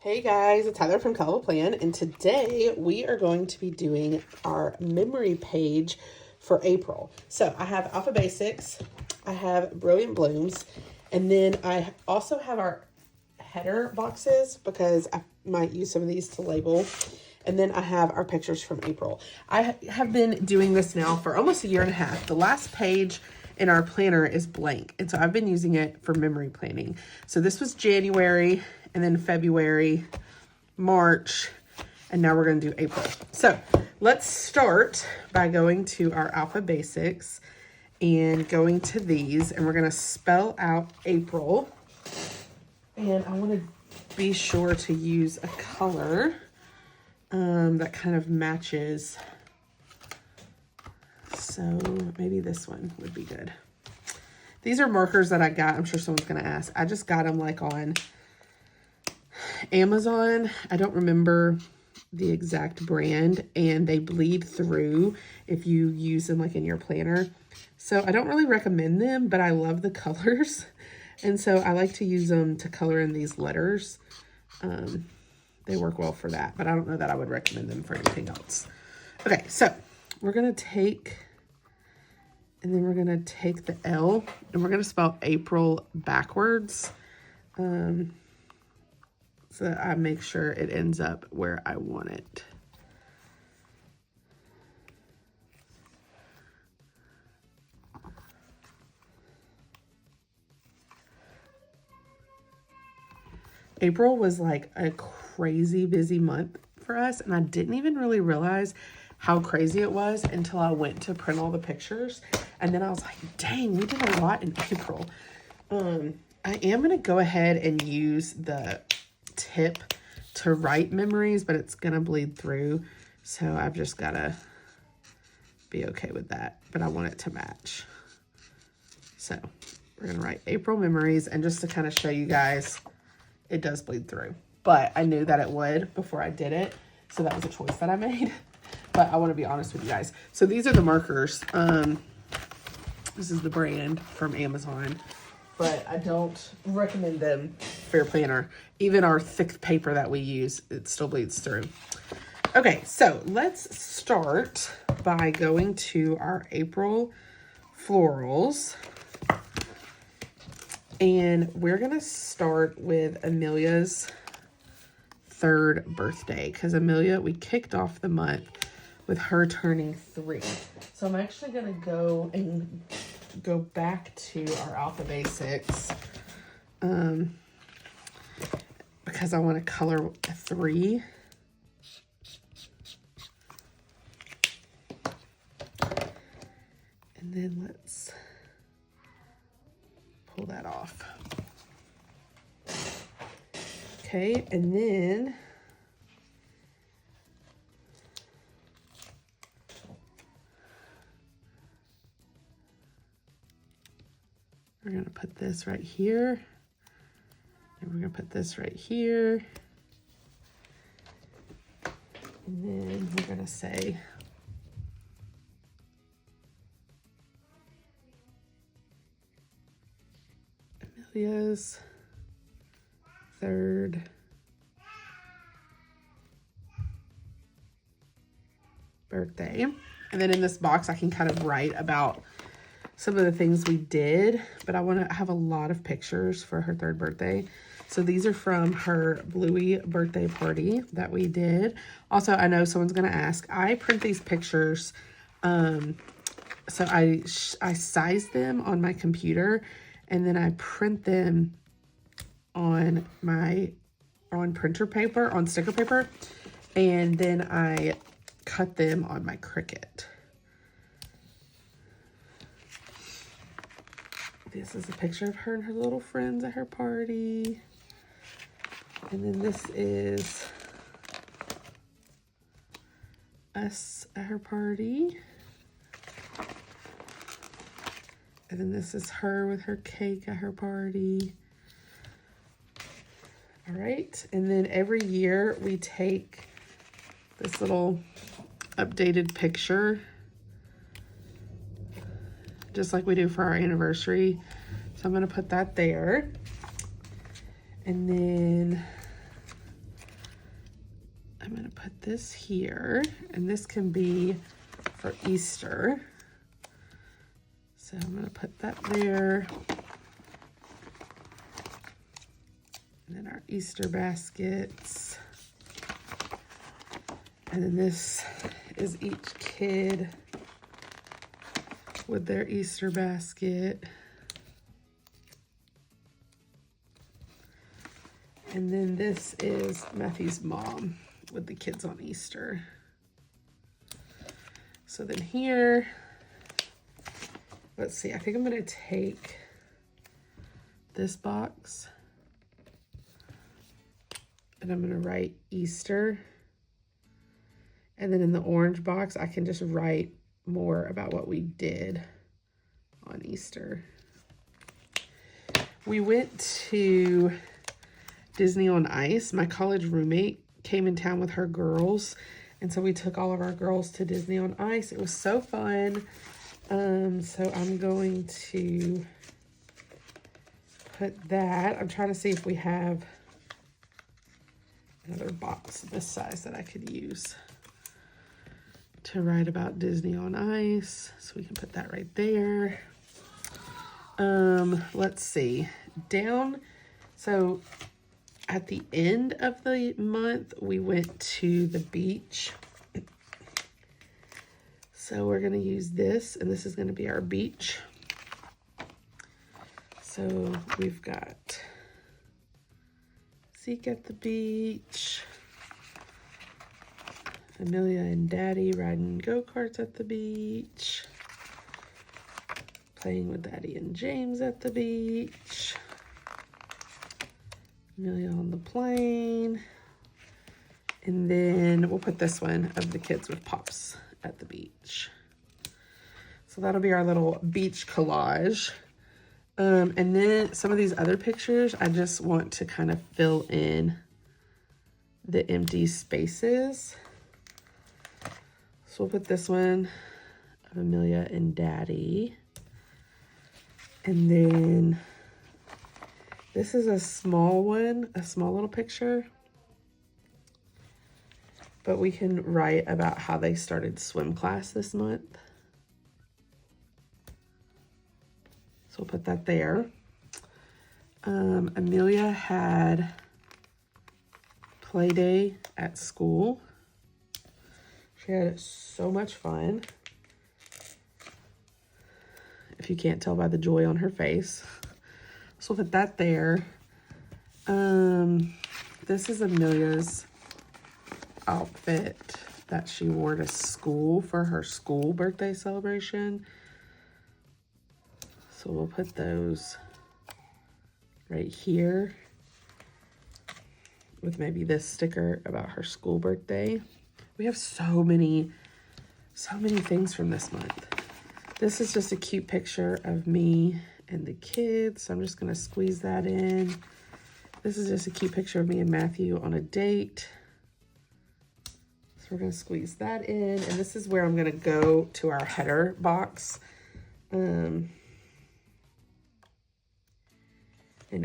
Hey guys, it's Heather from Kell, and today we are going to be doing our memory page for April. So I have Alpha Basics, I have Brilliant Blooms, and then I also have our header boxes because I might use some of these to label. And then I have our pictures from April. I have been doing this now for almost a year and a half. The last page in our planner is blank, and so I've been using it for memory planning. So this was January, and then February, March, and now we're going to do April. So let's start by going to our Alpha Basics and going to these, and we're going to spell out April. And I want to be sure to use a color that kind of matches. So maybe this one would be good. These are markers that I got. I'm sure someone's going to ask. I just got them like on Amazon. I don't remember the exact brand, and they bleed through if you use them like in your planner. So I don't really recommend them, but I love the colors. And so I like to use them to color in these letters. They work well for that, but I don't know that I would recommend them for anything else. Okay, so we're going to take, and then we're going to take the L, and we're going to spell April backwards. So that I make sure it ends up where I want it. April was like a crazy busy month for us, and I didn't even really realize how crazy it was until I went to print all the pictures. And then I was like, dang, we did a lot in April. I am going to go ahead and use the tip to write memories, but it's going to bleed through. So I've just got to be okay with that, but I want it to match. So we're going to write April memories, and just to kind of show you guys, it does bleed through, but I knew that it would before I did it. So that was a choice that I made, but I want to be honest with you guys. So these are the markers. This is the brand from Amazon, but I don't recommend them for your planner. Even our thick paper that we use, it still bleeds through. Okay, so let's start by going to our April florals. And we're going to start with Amelia's 3rd birthday, because Amelia, we kicked off the month with her turning 3. So I'm actually going to go back to our Alpha Basics because I want to color a 3. And then let's pull that off. Okay, and then we're going to put this right here, and we're going to put this right here, and then we're going to say Amelia's 3rd birthday. And then in this box, I can kind of write about some of the things we did, but I want to have a lot of pictures for her 3rd birthday. So these are from her Bluey birthday party that we did. Also, I know someone's going to ask, I print these pictures. So I size them on my computer, and then I print them on printer paper, on sticker paper, and then I cut them on my Cricut. This is a picture of her and her little friends at her party. And then this is us at her party. And then this is her with her cake at her party. All right. And then every year we take this little updated picture, just like we do for our anniversary. So I'm going to put that there. And then this here, and this can be for Easter. So I'm gonna put that there. And then our Easter baskets. And then this is each kid with their Easter basket. And then this is Matthew's mom with the kids on Easter. So then here, let's see, I think I'm gonna take this box and I'm gonna write Easter. And then in the orange box, I can just write more about what we did on Easter. We went to Disney on Ice. My college roommate came in town with her girls, and so we took all of our girls to Disney on Ice. It was so fun. So I'm going to put that. I'm trying to see if we have another box this size that I could use to write about Disney on Ice. So we can put that right there. Let's see. Down, so at the end of the month, we went to the beach. So we're gonna use this, and this is gonna be our beach. So we've got Zeke at the beach, Amelia and Daddy riding go-karts at the beach, playing with Daddy and James at the beach, Amelia on the plane, and then we'll put this one of the kids with Pops at the beach. So that'll be our little beach collage. And then some of these other pictures, I just want to kind of fill in the empty spaces. So we'll put this one of Amelia and Daddy. And then this is a small one, a small little picture. But we can write about how they started swim class this month. So we'll put that there. Amelia had play day at school. She had so much fun. If you can't tell by the joy on her face. So we'll put that there. This is Amelia's outfit that she wore to school for her school birthday celebration. So we'll put those right here with maybe this sticker about her school birthday. We have so many things from this month. This is just a cute picture of me and the kids. So I'm just gonna squeeze that in. This is just a cute picture of me and Matthew on a date. So we're gonna squeeze that in. And this is where I'm gonna go to our header box. And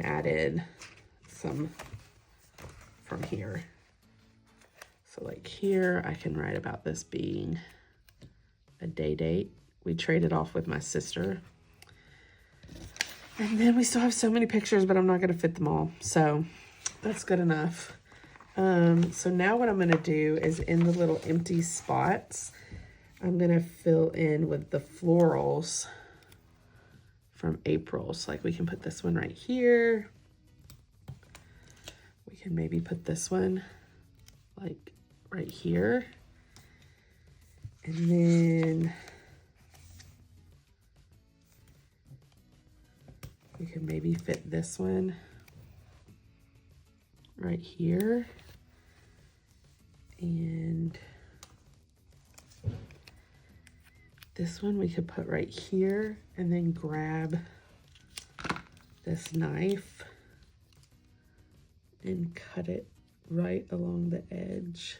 added some from here. So like here, I can write about this being a day date. We traded off with my sister. And then we still have so many pictures, but I'm not gonna fit them all. So that's good enough. So now what I'm gonna do is in the little empty spots, I'm gonna fill in with the florals from April. So like we can put this one right here. We can maybe put this one like right here. And then we can maybe fit this one right here. And this one we could put right here, and then grab this knife and cut it right along the edge.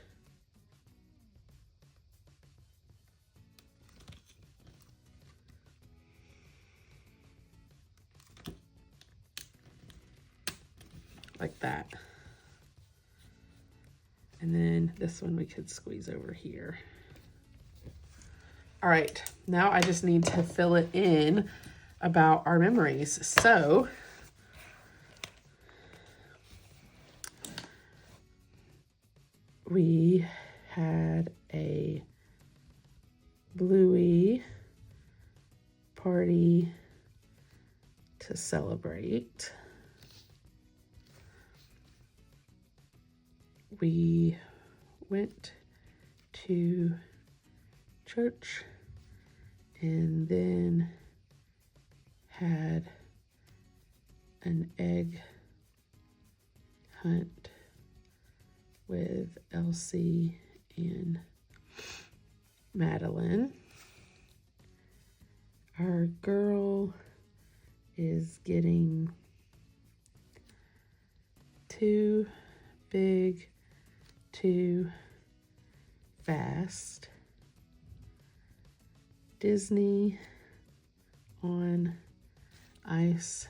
Like that. And then this one we could squeeze over here. All right, now I just need to fill it in about our memories. So we had a Bluey party to celebrate. We went to church and then had an egg hunt with Elsie and Madeline. Our girl is getting too big, too fast. Disney on Ice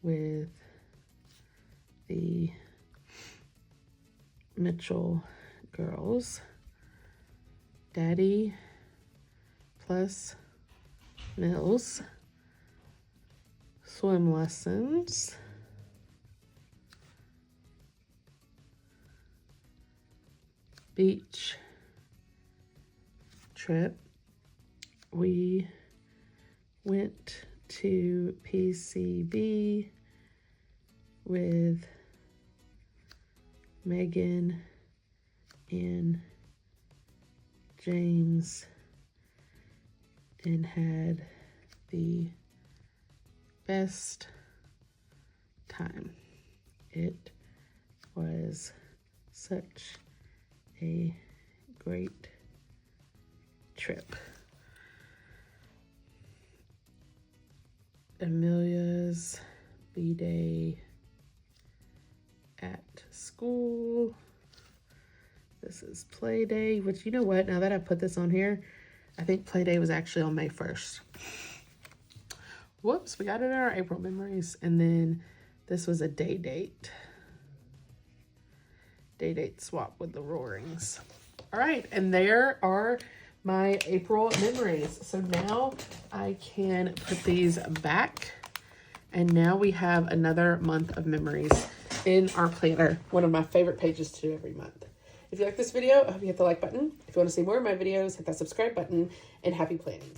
with the Mitchell girls. Daddy plus Mills. Swim lessons. Beach trip. We went to PCB with Megan and James and had the best time. It was such a great trip. Amelia's B-Day at school. This is Play Day, which, you know what, now that I put this on here, I think Play Day was actually on May 1st. Whoops, we got it in our April memories. And then this was a day date. Day date swap with the Roarings. All right, and there are my April memories. So now I can put these back. And now we have another month of memories in our planner. One of my favorite pages to do every month. If you like this video, I hope you hit the like button. If you want to see more of my videos, hit that subscribe button, and happy planning.